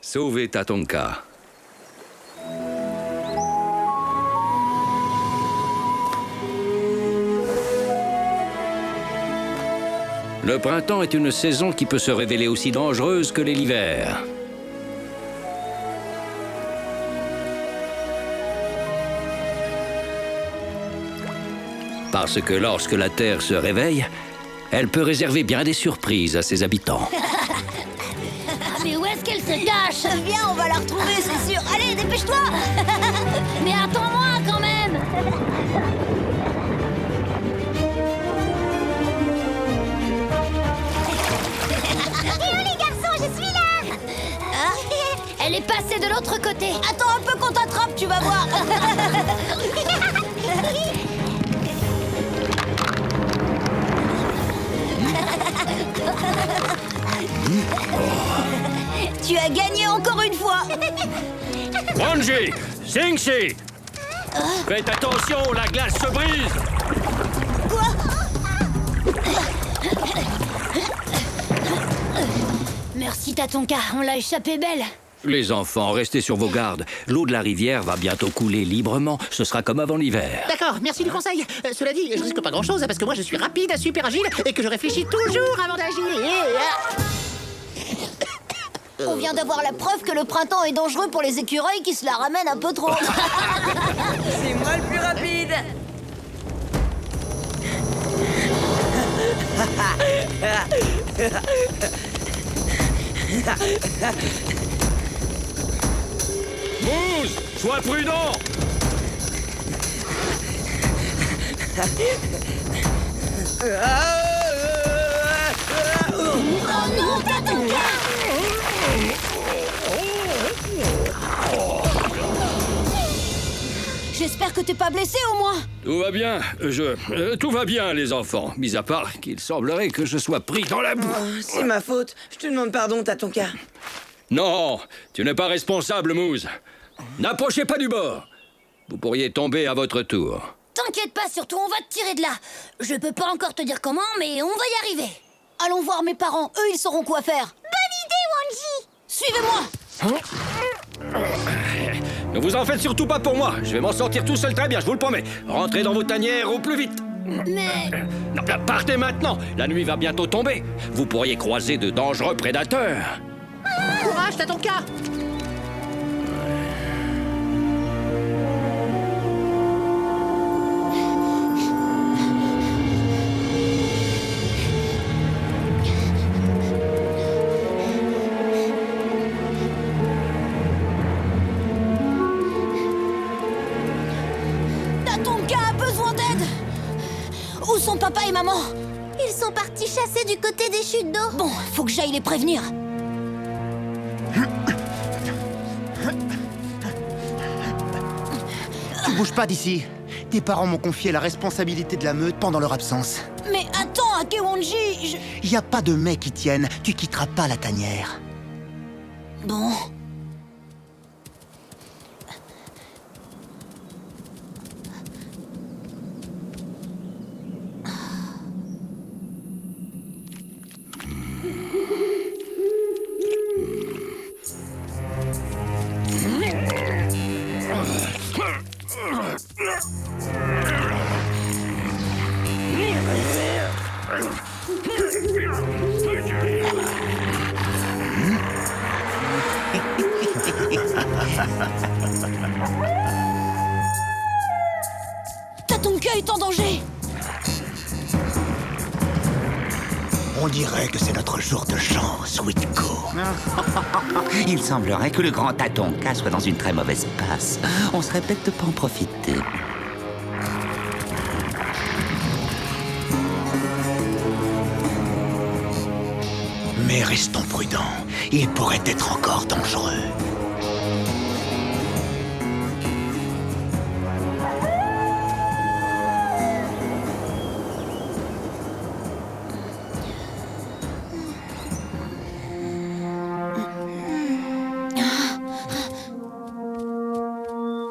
Sauvez Tatonka. Le printemps est une saison qui peut se révéler aussi dangereuse que l'hiver. Parce que lorsque la Terre se réveille, elle peut réserver bien des surprises à ses habitants. Mais où est-ce qu'elle se cache? Viens, on va la retrouver, c'est sûr. Allez, dépêche-toi. Mais attends-moi quand même. Et oh les garçons, je suis là. Elle est passée de l'autre côté. Attends un peu qu'on t'attrape, tu vas voir. Tu as gagné encore une fois. Wanji, Xingxi, faites attention, la glace se brise. Merci Tatonka, on l'a échappé belle. Les enfants, restez sur vos gardes. L'eau de la rivière va bientôt couler librement. Ce sera comme avant l'hiver. D'accord, merci du conseil. Cela dit, je risque pas grand-chose parce que moi je suis rapide, super agile et que je réfléchis toujours avant d'agir. On vient d'avoir la preuve que le printemps est dangereux pour les écureuils qui se la ramènent un peu trop. C'est moi le plus rapide. Moose, sois prudent. Oh non, Tatonka! J'espère que t'es pas blessé au moins. Tout va bien, tout va bien, les enfants. Mis à part qu'il semblerait que je sois pris dans la boue. Oh, c'est ma faute. Je te demande pardon, Tatonka. Non, tu n'es pas responsable, Moose. N'approchez pas du bord. Vous pourriez tomber à votre tour. T'inquiète pas, surtout on va te tirer de là. Je peux pas encore te dire comment, mais on va y arriver. Allons voir mes parents, eux ils sauront quoi faire. Bonne idée, Wanji. Suivez-moi. Ne vous en faites surtout pas pour moi. Je vais m'en sortir tout seul très bien, je vous le promets. Rentrez dans vos tanières au plus vite. Mais... Non, partez maintenant. La nuit va bientôt tomber. Vous pourriez croiser de dangereux prédateurs. Courage, t'as ton cas. Tatonka a besoin d'aide. Où sont papa et maman? Ils sont partis chasser du côté des chutes d'eau. Bon, faut que j'aille les prévenir. Tu bouges pas d'ici. Tes parents m'ont confié la responsabilité de la meute pendant leur absence. Mais attends, Akewonji, Y a pas de mais qui tiennent. Tu quitteras pas la tanière. Bon... Tatonka est en danger. On dirait que c'est notre jour de chance, Witko. Il semblerait que le grand Tatonka soit dans une très mauvaise passe. On serait bête de pas en profiter. Mais restons prudents. Il pourrait être encore dangereux.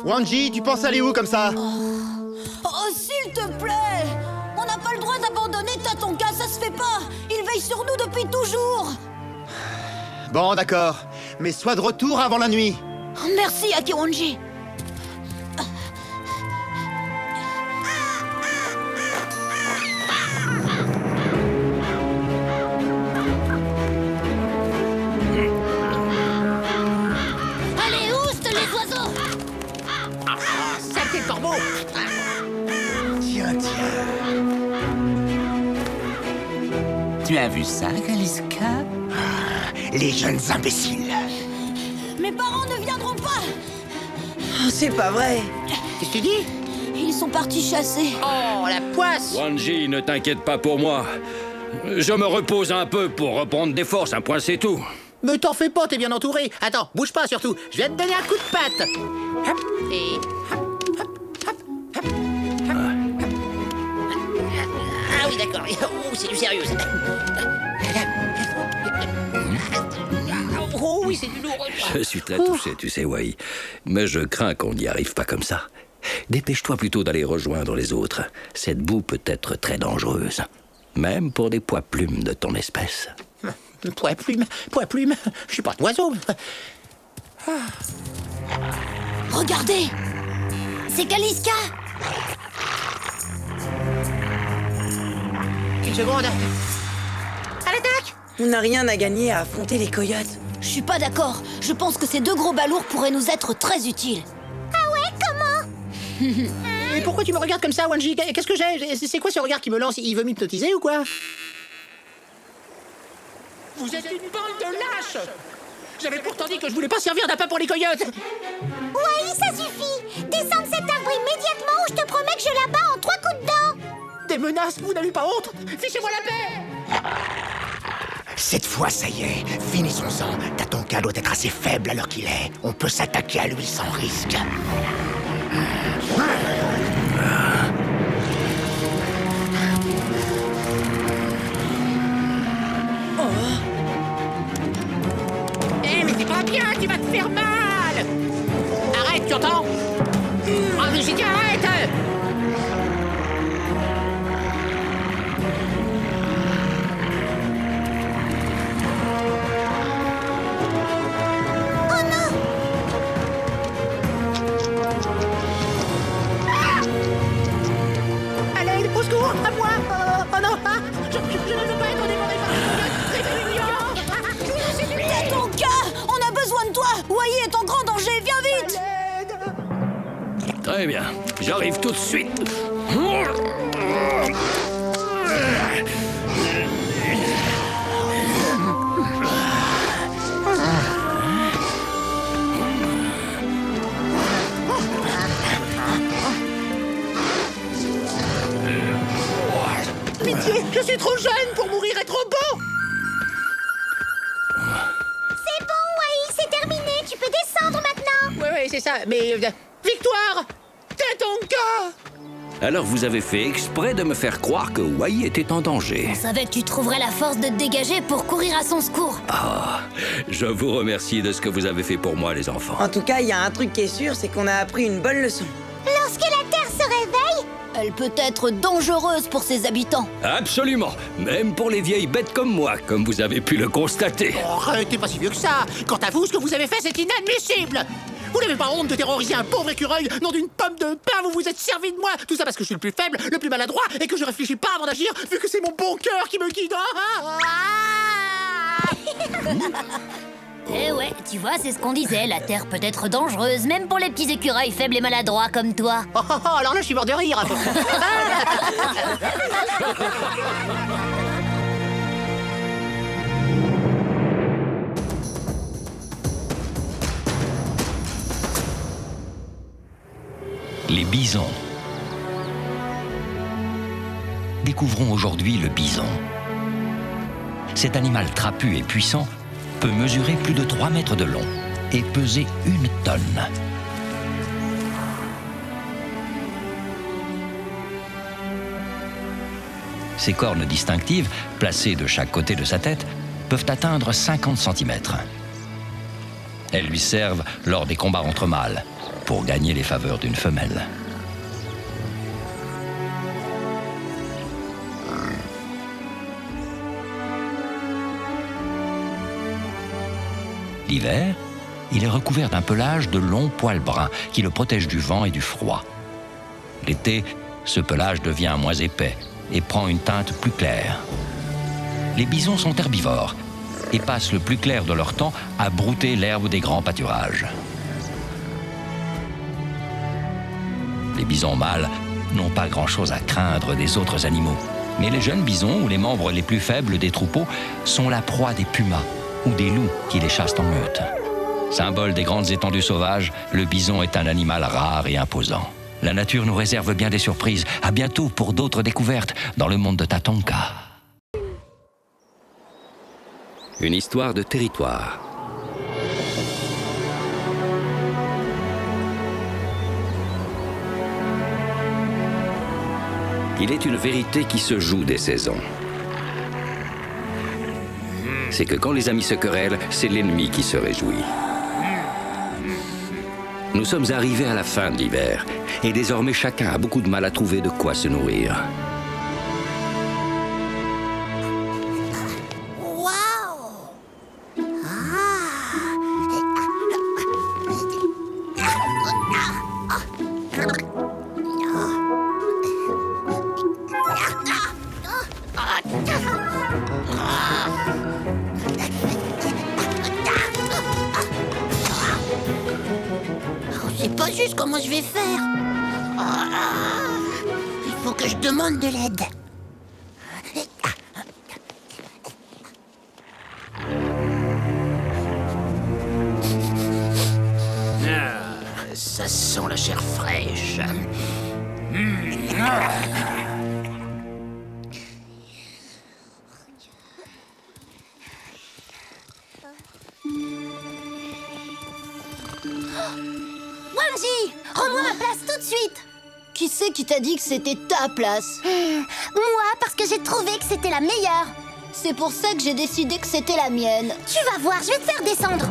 Wanji, tu penses aller où comme ça? Oh, s'il te plaît! On n'a pas le droit d'abandonner Tatonka, ça se fait pas! Il veille sur nous depuis toujours! Bon, d'accord. mais sois de retour avant la nuit. Oh, merci, Akiwanji. Allez, oust les oiseaux! Saleté de corbeau. Tiens, tiens. Tu as vu ça, Kaliska? Les jeunes imbéciles. Mes parents ne viendront pas! Oh, c'est pas vrai. Qu'est-ce que tu dis? Ils sont partis chasser. Oh, la poisse. Wanji, ne t'inquiète pas pour moi. Je me repose un peu pour reprendre des forces, un point c'est tout. Me t'en fais pas, t'es bien entouré. Attends, bouge pas surtout. Je vais te donner un coup de patte. Hop, et hop, hop, hop, hop, hop, hop. Ah oui, d'accord. Oh, c'est du sérieux, ça. Oh oui, c'est du lourd. Je suis très touché, tu sais, Wai. Mais je crains qu'on n'y arrive pas comme ça. Dépêche-toi plutôt d'aller rejoindre les autres. Cette boue peut être très dangereuse. Même pour des pois plumes de ton espèce. Pois plume. Je suis pas d'oiseau. Regardez. C'est Kaliska! Une seconde. À l'attaque. On n'a rien à gagner à affronter les coyotes. Je suis pas d'accord. Je pense que ces deux gros balourds pourraient nous être très utiles. Et pourquoi tu me regardes comme ça, Wanji? Qu'est-ce que j'ai? C'est quoi ce regard qui me lance? Il veut m'hypnotiser ou quoi? Vous êtes une bande de lâches! J'avais pourtant dit que je voulais pas servir d'appât pour les coyotes! Oui, ça suffit. Descends de cet arbre immédiatement ou je te promets que je l'abats en 3 coups de dent. Des menaces, vous n'avez pas honte? Fichez-moi la paix! Cette fois, ça y est, finissons-en. Tatonka doit être assez faible à l'heure qu'il est. On peut s'attaquer à lui sans risque. Eh, mais c'est pas bien, tu vas te faire mal! Arrête, tu entends? Ah, mais j'ai dit arrête! Allez, au secours, à moi! Oh non! Ah, je ne veux pas être dévoré par les Tatonka, on a besoin de toi. Wai est en grand danger. Viens vite. Très bien, j'arrive tout de suite. Pitié, je suis trop jeune pour mourir et trop beau! C'est bon, Wai, c'est terminé. Tu peux descendre maintenant. Ouais, c'est ça, mais... victoire! Tatonka! Alors vous avez fait exprès de me faire croire que Wai était en danger. On savait que tu trouverais la force de te dégager pour courir à son secours. Ah, je vous remercie de ce que vous avez fait pour moi, les enfants. En tout cas, il y a un truc qui est sûr, c'est qu'on a appris une bonne leçon. Lorsque la Terre se réveille, Elle peut être dangereuse pour ses habitants. Absolument, même pour les vieilles bêtes comme moi, comme vous avez pu le constater. Oh, arrête, t'es pas si vieux que ça! Quant à vous, ce que vous avez fait, c'est inadmissible! Vous n'avez pas honte de terroriser un pauvre écureuil, nom d'une pomme de pain, vous vous êtes servi de moi! Tout ça parce que je suis le plus faible, le plus maladroit, et que je réfléchis pas avant d'agir, vu que c'est mon bon cœur qui me guide! Eh ouais, tu vois, c'est ce qu'on disait, la Terre peut être dangereuse, même pour les petits écureuils faibles et maladroits comme toi. Oh, oh, oh, alors là, je suis mort de rire! Les bisons. Découvrons aujourd'hui le bison. Cet animal trapu et puissant peut mesurer plus de 3 mètres de long et peser 1 tonne. Ses cornes distinctives, placées de chaque côté de sa tête, peuvent atteindre 50 cm. Elles lui servent lors des combats entre mâles, pour gagner les faveurs d'une femelle. L'hiver, il est recouvert d'un pelage de longs poils bruns qui le protègent du vent et du froid. L'été, ce pelage devient moins épais et prend une teinte plus claire. Les bisons sont herbivores et passent le plus clair de leur temps à brouter l'herbe des grands pâturages. Les bisons mâles n'ont pas grand-chose à craindre des autres animaux. Mais les jeunes bisons ou les membres les plus faibles des troupeaux sont la proie des pumas ou des loups qui les chassent en meute. Symbole des grandes étendues sauvages, le bison est un animal rare et imposant. La nature nous réserve bien des surprises. À bientôt pour d'autres découvertes dans le monde de Tatonka. Une histoire de territoire. Il est une vérité qui se joue des saisons. C'est que quand les amis se querellent, c'est l'ennemi qui se réjouit. Nous sommes arrivés à la fin de l'hiver, et désormais chacun a beaucoup de mal à trouver de quoi se nourrir. C'est pas juste comment je vais faire. Il faut que je demande de l'aide. Ça sent la chair fraîche. Wanji, rends-moi ma place tout de suite. Qui c'est qui t'a dit que c'était ta place? Moi, parce que j'ai trouvé que c'était la meilleure. C'est pour ça que j'ai décidé que c'était la mienne. Tu vas voir, je vais te faire descendre.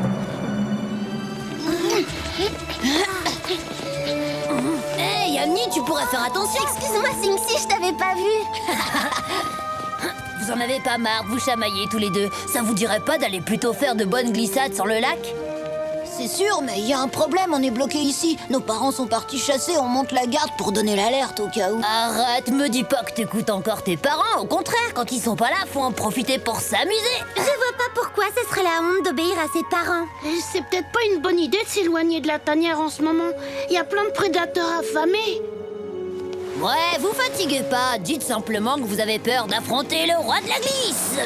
Hey, Yamni, tu pourrais faire attention. Excuse-moi, Simsi, je t'avais pas vu. Vous en avez pas marre de vous chamailler tous les deux. Ça vous dirait pas d'aller plutôt faire de bonnes glissades sur le lac? C'est sûr, mais il y a un problème, on est bloqué ici. Nos parents sont partis chasser, on monte la garde pour donner l'alerte au cas où. Arrête, me dis pas que t'écoutes encore tes parents. Au contraire, quand ils sont pas là, faut en profiter pour s'amuser. Je vois pas pourquoi ce serait la honte d'obéir à ses parents. C'est peut-être pas une bonne idée de s'éloigner de la tanière en ce moment. Il y a plein de prédateurs affamés. Ouais, vous fatiguez pas. Dites simplement que vous avez peur d'affronter le roi de la glisse.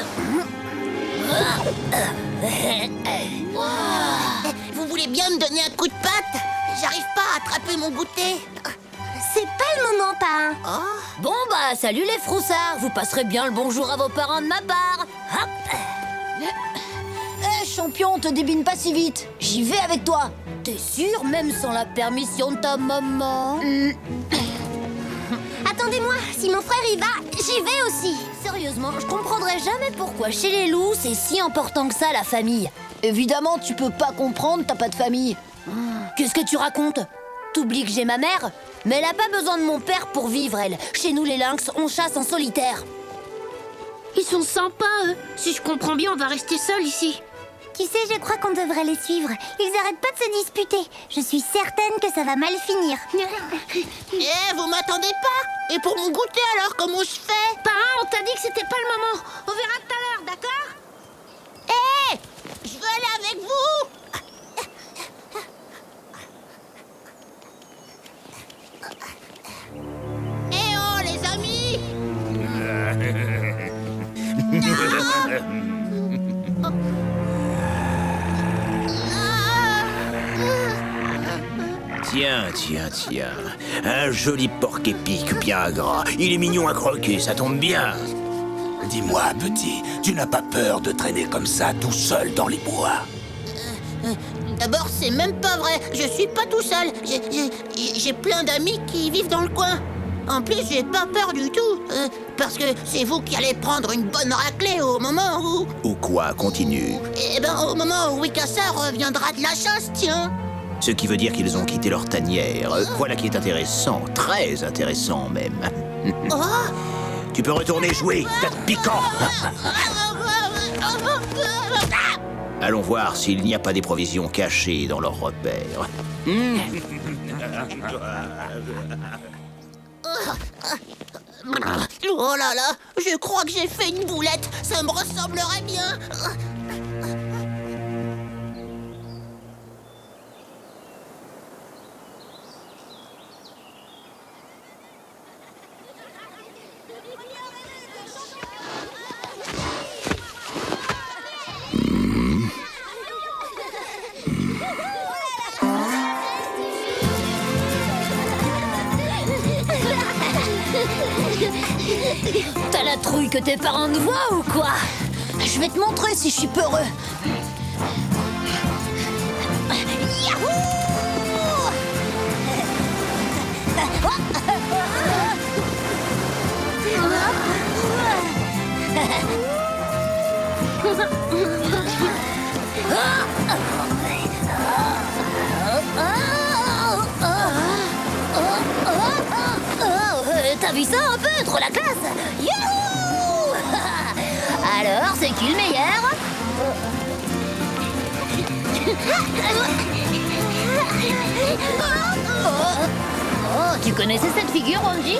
Vous voulez bien me donner un coup de patte? J'arrive pas à attraper mon goûter. C'est pas le moment, parrain. Bon bah, salut les froussards. Vous passerez bien le bonjour à vos parents de ma part. Hop. Hé, champion, te débine pas si vite. J'y vais avec toi. T'es sûr, même sans la permission de ta maman? Attendez-moi, si mon frère y va, j'y vais aussi. Sérieusement, je comprendrai jamais pourquoi chez les loups, c'est si important que ça, la famille. Évidemment, tu peux pas comprendre, t'as pas de famille. Qu'est-ce que tu racontes? T'oublies que j'ai ma mère? Mais elle a pas besoin de mon père pour vivre, elle. Chez nous, les lynx, on chasse en solitaire. Ils sont sympas, eux. Si je comprends bien, on va rester seuls ici. Tu sais, je crois qu'on devrait les suivre. Ils arrêtent pas de se disputer. Je suis certaine que ça va mal finir. Vous m'attendez pas? Et pour mon goûter alors, comment je fais? Parrain, on t'a dit que c'était pas le moment. On verra tout à l'heure, d'accord? Je veux aller avec vous! Oh, les amis! Tiens. Un joli porc épic bien gras. Il est mignon à croquer, ça tombe bien. Dis-moi, petit, tu n'as pas peur de traîner comme ça tout seul dans les bois? D'abord, c'est même pas vrai. Je suis pas tout seul. J'ai plein d'amis qui vivent dans le coin. En plus, j'ai pas peur du tout. Parce que c'est vous qui allez prendre une bonne raclée au moment où... Ou quoi, continue. Au moment où Wikasa reviendra de la chasse, tiens. Ce qui veut dire qu'ils ont quitté leur tanière. Voilà qui est intéressant, très intéressant même. Tu peux retourner jouer, tas de piquant. Allons voir s'il n'y a pas des provisions cachées dans leurs repères. Oh là là, je crois que j'ai fait une boulette. Ça me ressemblerait bien. T'as la trouille que tes parents nous voient ou quoi? Je vais te montrer si je suis peureux. T'as vu ça un peu? Trop la classe! Youhou! Alors, c'est qui le meilleur? Oh, tu connaissais cette figure, Angie?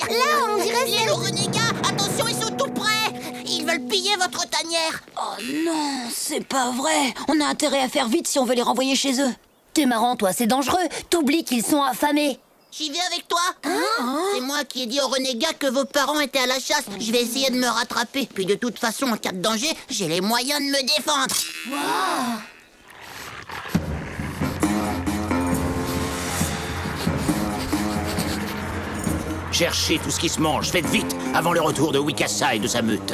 Là, on dirait les renégats. Attention, ils sont tout près. Ils veulent piller votre tanière. Oh non, c'est pas vrai. On a intérêt à faire vite si on veut les renvoyer chez eux. T'es marrant, toi, c'est dangereux. T'oublies qu'ils sont affamés. J'y vais avec toi. C'est moi qui ai dit aux renégats que vos parents étaient à la chasse. Je vais essayer de me rattraper. Puis de toute façon, en cas de danger, j'ai les moyens de me défendre. Wow. Cherchez tout ce qui se mange, faites vite, avant le retour de Wikassa et de sa meute.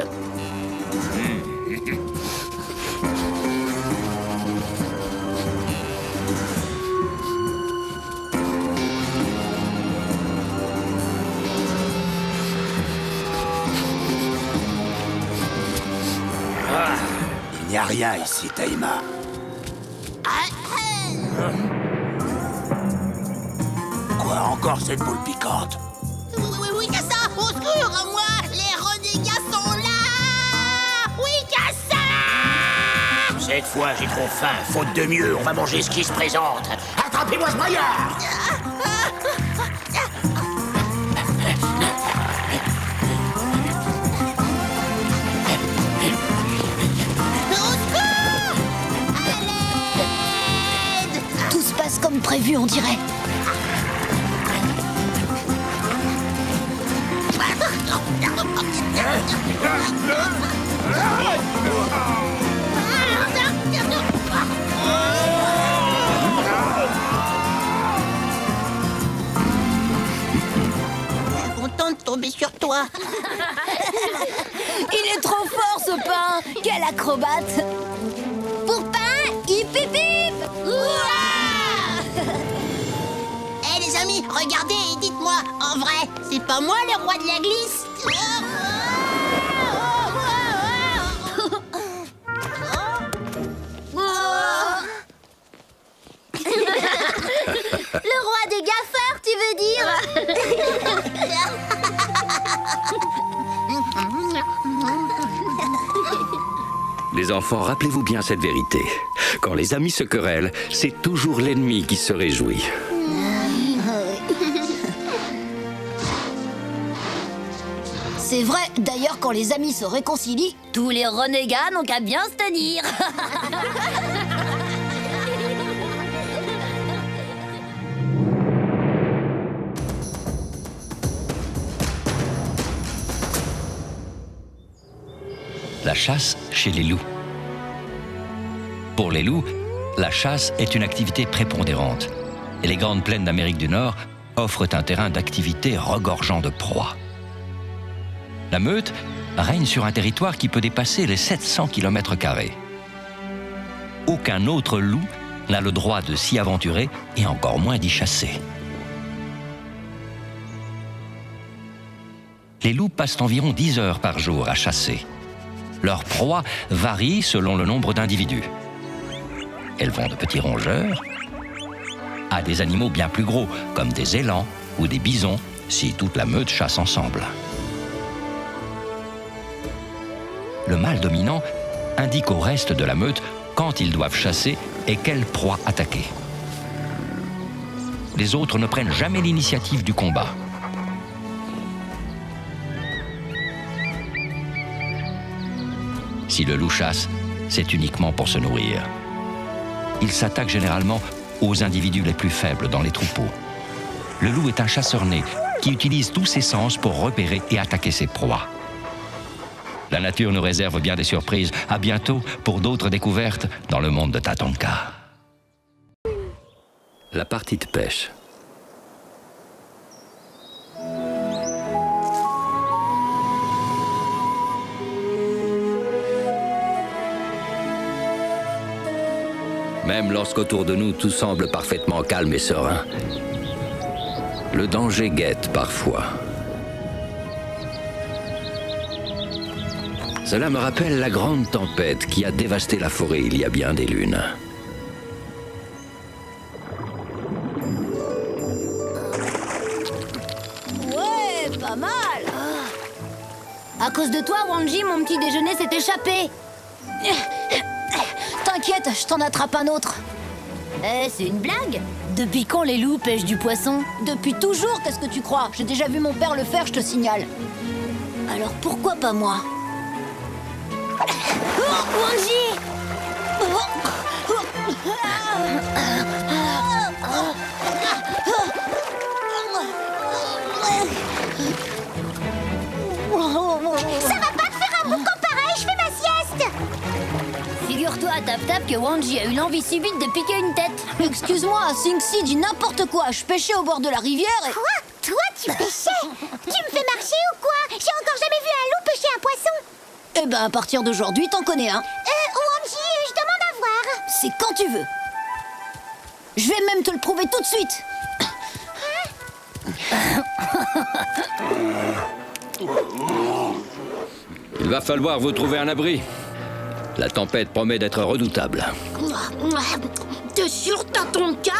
Il n'y a rien ici, Taïma. Quoi, encore cette boule piquante? Wikassa, au secours, à moi! Les renégats sont là! Wikassa! Cette fois, j'ai trop faim, faute de mieux, on va manger ce qui se présente. Attrapez-moi ce braillard! Tout se passe comme prévu, on dirait. Je suis contente de tomber sur toi. Il est trop fort, ce pain. Quel acrobate. Pour pain, hip hip hip. Eh les amis, regardez et dites-moi, en vrai, c'est pas moi le roi de la glisse? Le roi des gaffeurs, tu veux dire? Les enfants, rappelez-vous bien cette vérité. Quand les amis se querellent, c'est toujours l'ennemi qui se réjouit. C'est vrai, d'ailleurs, quand les amis se réconcilient, tous les renégats n'ont qu'à bien se tenir. La chasse chez les loups. Pour les loups, la chasse est une activité prépondérante. Et les grandes plaines d'Amérique du Nord offrent un terrain d'activité regorgeant de proies. La meute règne sur un territoire qui peut dépasser les 700 km². aucun autre loup n'a le droit de s'y aventurer et encore moins d'y chasser. Les loups passent environ 10 heures par jour à chasser. Leur proie varie selon le nombre d'individus. Elles vont de petits rongeurs à des animaux bien plus gros, comme des élans ou des bisons, si toute la meute chasse ensemble. Le mâle dominant indique au reste de la meute quand ils doivent chasser et quelle proie attaquer. Les autres ne prennent jamais l'initiative du combat. Si le loup chasse, c'est uniquement pour se nourrir. Il s'attaque généralement aux individus les plus faibles dans les troupeaux. Le loup est un chasseur né qui utilise tous ses sens pour repérer et attaquer ses proies. La nature nous réserve bien des surprises. À bientôt pour d'autres découvertes dans le monde de Tatonka. La partie de pêche. Même lorsqu'autour de nous tout semble parfaitement calme et serein, le danger guette parfois. Cela me rappelle la grande tempête qui a dévasté la forêt il y a bien des lunes. Ouais, pas mal. À cause de toi, Wanji, mon petit déjeuner s'est échappé. T'inquiète, je t'en attrape un autre. C'est une blague? Depuis quand les loups pêchent du poisson? Depuis toujours, qu'est-ce que tu crois? J'ai déjà vu mon père le faire, je te signale. Alors pourquoi pas moi? Wanji! Ça va pas te faire un boucan pareil, je fais ma sieste. Figure-toi à Tap-Tap que Wanji a eu l'envie subite de piquer une tête. Excuse-moi, Sing-Si dit n'importe quoi. Je pêchais au bord de la rivière et... Quoi? Toi, tu pêchais? Tu me fais marcher ou quoi? J'ai encore jamais vu un loup pêcher un poisson. Eh ben, à partir d'aujourd'hui, t'en connais un. Wanji, je demande à voir. C'est quand tu veux. Je vais même te le prouver tout de suite. Il va falloir vous trouver un abri. La tempête promet d'être redoutable. T'es sûr, t'as ton cas?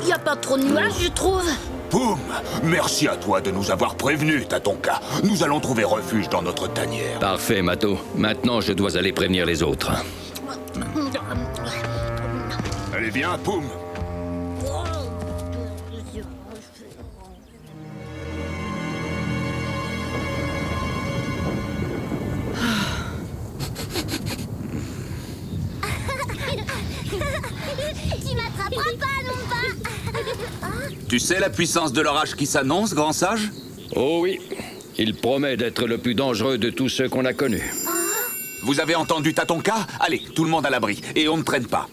Y a pas trop de nuages, je trouve. Poum! Merci à toi de nous avoir prévenus, Tatonka. Nous allons trouver refuge dans notre tanière. Parfait, Mato. Maintenant, je dois aller prévenir les autres. Allez, viens, Poum! Tu m'attraperas pas, non pas. Tu sais la puissance de l'orage qui s'annonce, grand sage? Oh oui, il promet d'être le plus dangereux de tous ceux qu'on a connus. Vous avez entendu Tatonka? Allez, tout le monde à l'abri, et on ne traîne pas.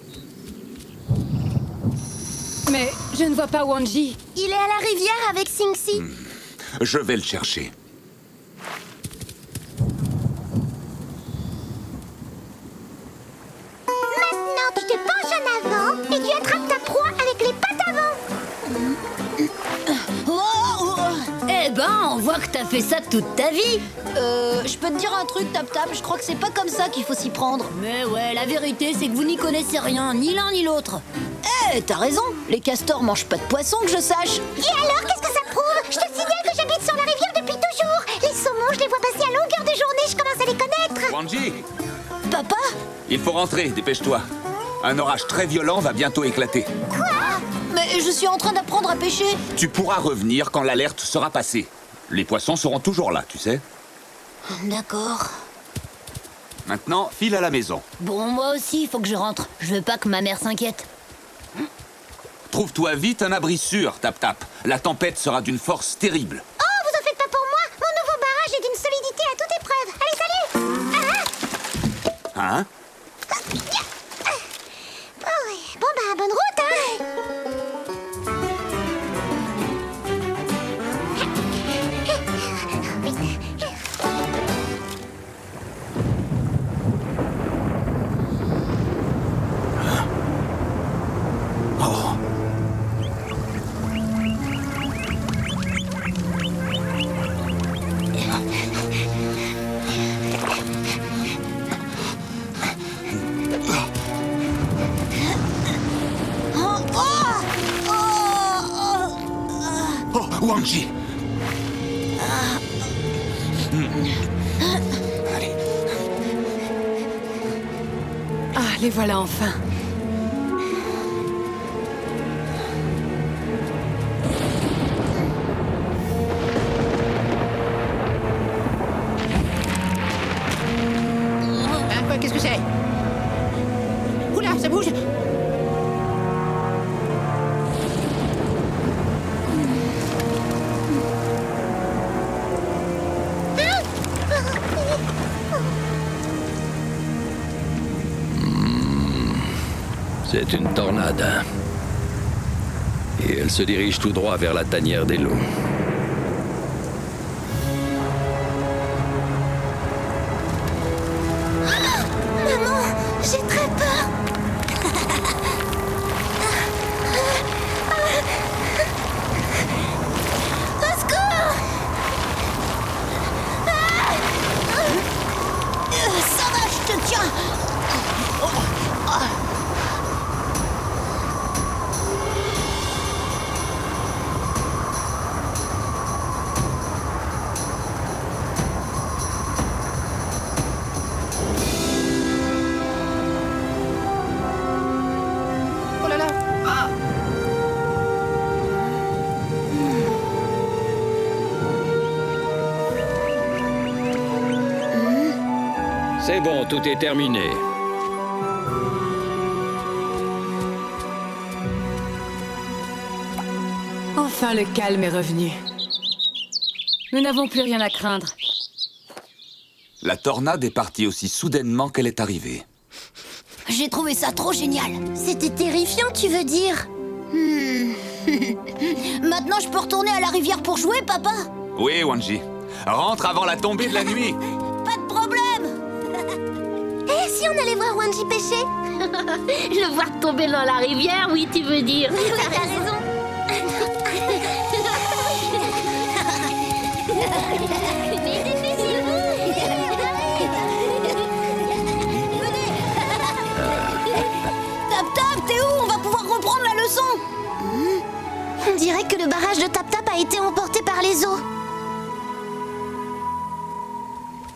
Mais je ne vois pas Wanji. Il est à la rivière avec Sing-Si. Je vais le chercher. Maintenant, tu te penches en avant et tu attrapes ta proie avec les pattes avant. Eh ben, on voit que t'as fait ça toute ta vie. Je peux te dire un truc, Tap-Tap, je crois que c'est pas comme ça qu'il faut s'y prendre. Mais ouais, la vérité, c'est que vous n'y connaissez rien, ni l'un ni l'autre. T'as raison, les castors mangent pas de poisson que je sache. Et alors, qu'est-ce que ça prouve? Je te signale que j'habite sur la rivière depuis toujours. Les saumons, je les vois passer à longueur de journée, je commence à les connaître. Wanji, Papa? il faut rentrer, dépêche-toi. Un orage très violent va bientôt éclater. Quoi? Mais je suis en train d'apprendre à pêcher. Tu pourras revenir quand l'alerte sera passée. Les poissons seront toujours là, tu sais. D'accord. Maintenant, file à la maison. Bon, moi aussi, il faut que je rentre. Je veux pas que ma mère s'inquiète. Trouve-toi vite un abri sûr, Tap-Tap. La tempête sera d'une force terrible. Oh, vous en faites pas pour moi. Mon nouveau barrage est d'une solidité à toute épreuve. Allez, salut. Hein? Oh, ouais. Bon, bah, bonne route, hein. Wanji. Allez. Ah, les voilà enfin. Quoi, qu'est-ce que c'est? Oula, ça bouge! C'est une tornade. Et elle se dirige tout droit vers la tanière des loups. Maman, j'ai très peur. Au secours! Ça va, je te tiens. Oh là là! Ah! C'est bon, tout est terminé. Enfin, le calme est revenu. Nous n'avons plus rien à craindre. La tornade est partie aussi soudainement qu'elle est arrivée. J'ai trouvé ça trop génial. C'était terrifiant, tu veux dire? Maintenant, je peux retourner à la rivière pour jouer, papa? Oui, Wanji. Rentre avant la tombée de la nuit. Pas de problème. Et si on allait voir Wanji pêcher? Le voir tomber dans la rivière, oui, tu veux dire. Oui, t'as raison. Tap-Tap, t'es où? On va pouvoir reprendre la leçon. On dirait que le barrage de Tap-Tap a été emporté par les eaux.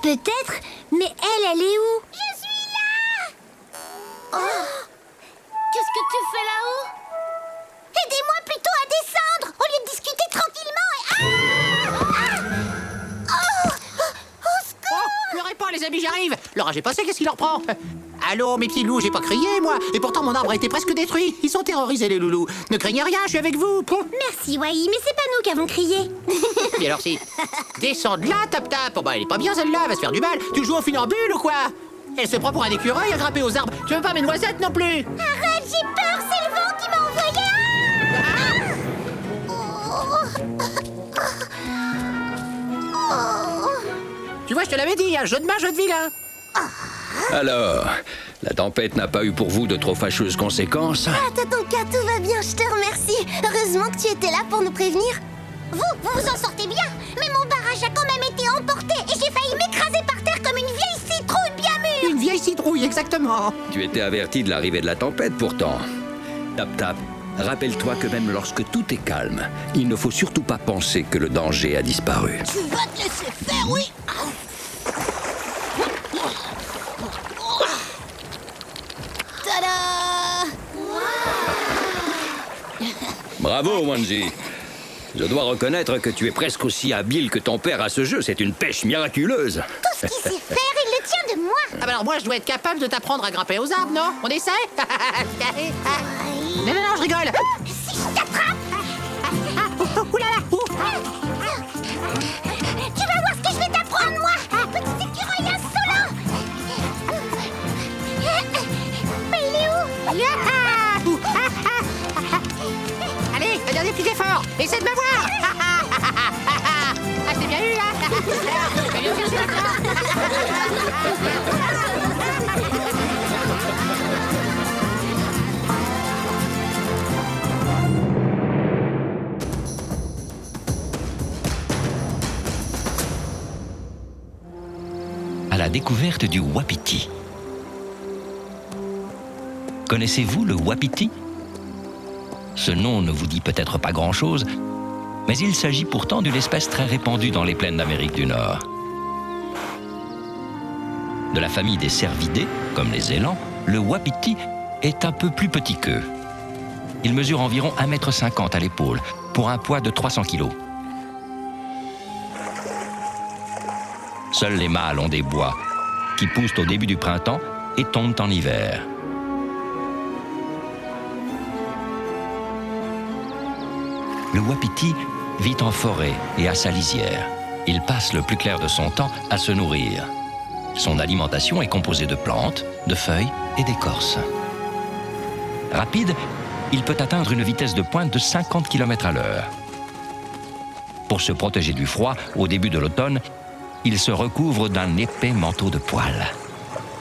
Peut-être, mais elle est où? Je suis là! Oh. Qu'est-ce que tu fais là-haut? Aidez-moi plutôt à descendre, au lieu de discuter tranquillement et... Au secours! Oh, pleurez pas, les amis, j'arrive! L'orage est passé, qu'est-ce qui leur prend? Allô, mes petits loups, j'ai pas crié, moi! Et pourtant, mon arbre a été presque détruit! Ils sont terrorisés, les loulous! Ne craignez rien, je suis avec vous! Merci, Wai, mais c'est pas nous qui avons crié. Et alors si... Descends de là, Tap-Tap! Oh bah, elle est pas bien, celle-là, elle va se faire du mal! Tu joues au funambule ou quoi? Elle se prend pour un écureuil à grimper aux arbres! Tu veux pas mes noisettes non plus? Arrête, j'ai peur, c'est le vent qui m'a envoyé. Tu vois, je te l'avais dit, un jeu de main, jeu de vilain! Alors, la tempête n'a pas eu pour vous de trop fâcheuses conséquences? Ah, Tatonka, tout va bien, je te remercie. Heureusement que tu étais là pour nous prévenir. Vous vous en sortez bien, mais mon barrage a quand même été emporté et j'ai failli m'écraser par terre comme une vieille citrouille bien mûre. Une vieille citrouille, exactement! Tu étais averti de l'arrivée de la tempête, pourtant. Tap-Tap, rappelle-toi que même lorsque tout est calme, il ne faut surtout pas penser que le danger a disparu. Tu vas te laisser faire, oui. Tada! Bravo, Wanji. Je dois reconnaître que tu es presque aussi habile que ton père à ce jeu. C'est une pêche miraculeuse. Tout ce qu'il sait faire, il le tient de moi. Ah bah alors moi, je dois être capable de t'apprendre à grimper aux arbres, non? On essaie? Non, non, non, je rigole! Si je t'attrape! Oulala! Tu vas voir ce que je vais t'apprendre, moi! Petit écureuil insolent! Mais il est où? Allez, un dernier petit effort! Essaie de me voir! Ah, je t'ai bien eu, là! À la découverte du wapiti. Connaissez-vous le wapiti? Ce nom ne vous dit peut-être pas grand-chose, Mais il s'agit pourtant d'une espèce très répandue dans les plaines d'Amérique du Nord. De la famille des cervidés, comme les élans, le wapiti est un peu plus petit qu'eux. Il mesure environ 1,50 m à l'épaule, pour un poids de 300 kg. Seuls les mâles ont des bois, qui poussent au début du printemps et tombent en hiver. Le wapiti vit en forêt et à sa lisière. Il passe le plus clair de son temps à se nourrir. Son alimentation est composée de plantes, de feuilles et d'écorces. Rapide, il peut atteindre une vitesse de pointe de 50 km à l'heure. Pour se protéger du froid, au début de l'automne, il se recouvre d'un épais manteau de poils.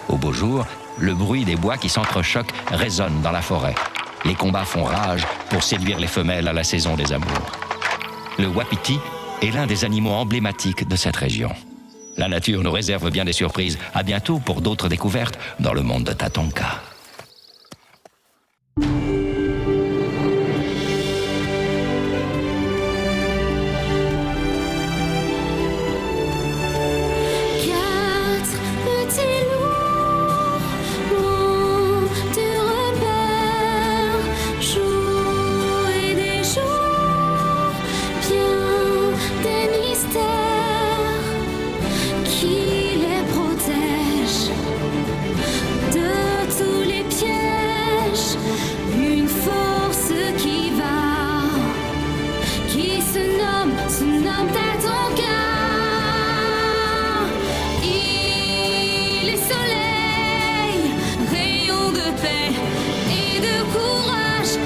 Au beau jour, le bruit des bois qui s'entrechoquent résonne dans la forêt. Les combats font rage pour séduire les femelles à la saison des amours. Le wapiti est l'un des animaux emblématiques de cette région. La nature nous réserve bien des surprises. À bientôt pour d'autres découvertes dans le monde de Tatonka. Rayon de paix et de courage.